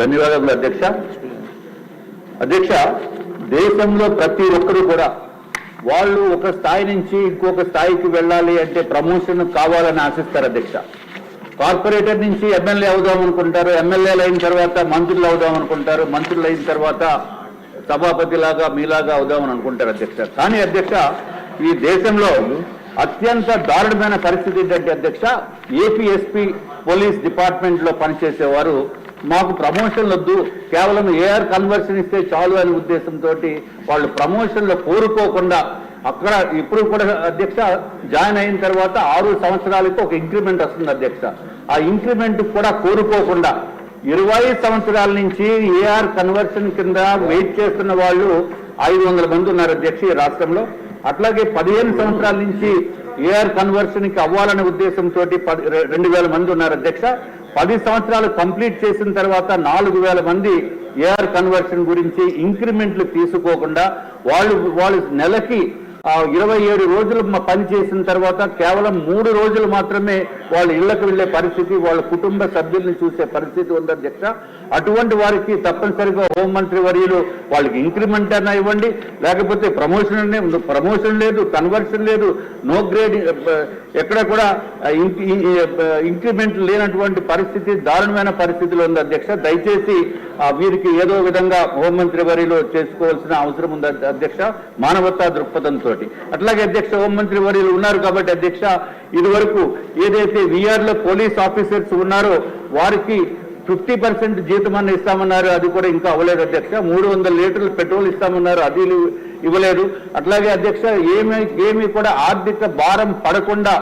ధన్యవాదాలు అధ్యక్ష. అధ్యక్ష, దేశంలో ప్రతి ఒక్కరు కూడా వాళ్ళు ఒక స్థాయి నుంచి ఇంకొక స్థాయికి వెళ్ళాలి అంటే ప్రమోషన్ కావాలని ఆశిస్తారు అధ్యక్ష. కార్పొరేటర్ నుంచి ఎమ్మెల్యే అవుదాం అనుకుంటారు, ఎమ్మెల్యేలు అయిన తర్వాత మంత్రులు అవుదాం అనుకుంటారు, మంత్రులు అయిన తర్వాత సభాపతిలాగా మీలాగా అవుదామని అనుకుంటారు అధ్యక్ష. కానీ అధ్యక్ష, ఈ దేశంలో అత్యంత దారుణమైన పరిస్థితి ఏంటంటే అధ్యక్ష, ఏపీఎస్పీ పోలీస్ డిపార్ట్మెంట్ లో పనిచేసేవారు మాకు ప్రమోషన్లు వద్దు, కేవలం ఏఆర్ కన్వర్షన్ ఇస్తే చాలు అనే ఉద్దేశంతో వాళ్ళు ప్రమోషన్లు కోరుకోకుండా అక్కడ ఇప్పుడు కూడా అధ్యక్ష జాయిన్ అయిన తర్వాత 6 సంవత్సరాలకు ఒక ఇంక్రిమెంట్ వస్తుంది అధ్యక్ష. ఆ ఇంక్రిమెంట్ కూడా కోరుకోకుండా 20 సంవత్సరాల నుంచి ఏఆర్ కన్వర్షన్ కింద వెయిట్ చేస్తున్న వాళ్ళు 500 మంది ఉన్నారు అధ్యక్ష ఈ రాష్ట్రంలో. అట్లాగే 15 సంవత్సరాల నుంచి ఏఆర్ కన్వర్షన్ కి అవ్వాలనే ఉద్దేశంతో 2000 మంది ఉన్నారు అధ్యక్ష. 10 సంవత్సరాలు కంప్లీట్ చేసిన తర్వాత 4000 మంది ఏఆర్ కన్వర్షన్ గురించి ఇంక్రిమెంట్లు తీసుకోకుండా వాళ్ళు నెలకి 27 రోజులు పని చేసిన తర్వాత కేవలం 3 రోజులు మాత్రమే వాళ్ళు ఇళ్లకు వెళ్లే పరిస్థితి, వాళ్ళ కుటుంబ సభ్యుల్ని చూసే పరిస్థితి ఉంది అధ్యక్ష. అటువంటి వారికి తప్పనిసరిగా హోంమంత్రి వర్యులు వాళ్ళకి ఇంక్రిమెంట్ అన్నా ఇవ్వండి, లేకపోతే ప్రమోషన్ లేదు, కన్వర్షన్ లేదు, నో గ్రేడ్, ఎక్కడ కూడా ఇంక్రిమెంట్ లేనటువంటి పరిస్థితి, దారుణమైన పరిస్థితిలో ఉంది అధ్యక్ష. దయచేసి వీరికి ఏదో విధంగా హోంమంత్రి వర్యులు చేసుకోవాల్సిన అవసరం ఉంది అధ్యక్ష, మానవతా దృక్పథంతో. అట్లాగే అధ్యక్ష, హోంమంత్రి వర్యులు ఉన్నారు కాబట్టి అధ్యక్ష, ఇదివరకు ఏదైతే విఆర్ లో పోలీస్ ఆఫీసర్స్ ఉన్నారో వారికి 50% జీతమని ఇస్తామన్నారు, అది కూడా ఇంకా అవ్వలేదు అధ్యక్ష. 300 లీటర్లు పెట్రోల్ ఇస్తామన్నారు, అది ఇవ్వలేదు. అట్లాగే అధ్యక్ష, ఏమీ కూడా ఆర్థిక భారం పడకుండా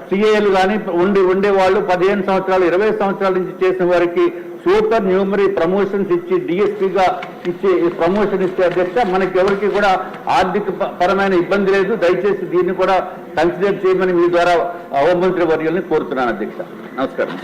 సిఏలు కానీ ఉండే వాళ్ళు 15 సంవత్సరాలు 20 సంవత్సరాల నుంచి చేసిన వారికి సూపర్ న్యూమరీ ప్రమోషన్స్ ఇచ్చి డిఎస్పీగా ఇచ్చి ప్రమోషన్ ఇచ్చే అధ్యక్ష, మనకి ఎవరికి కూడా ఆర్థిక పరమైన ఇబ్బంది లేదు. దయచేసి దీన్ని కూడా కన్సిడర్ చేయమని మీ ద్వారా హోంమంత్రి వర్యుల్ని కోరుతున్నాను అధ్యక్ష. నమస్కారం.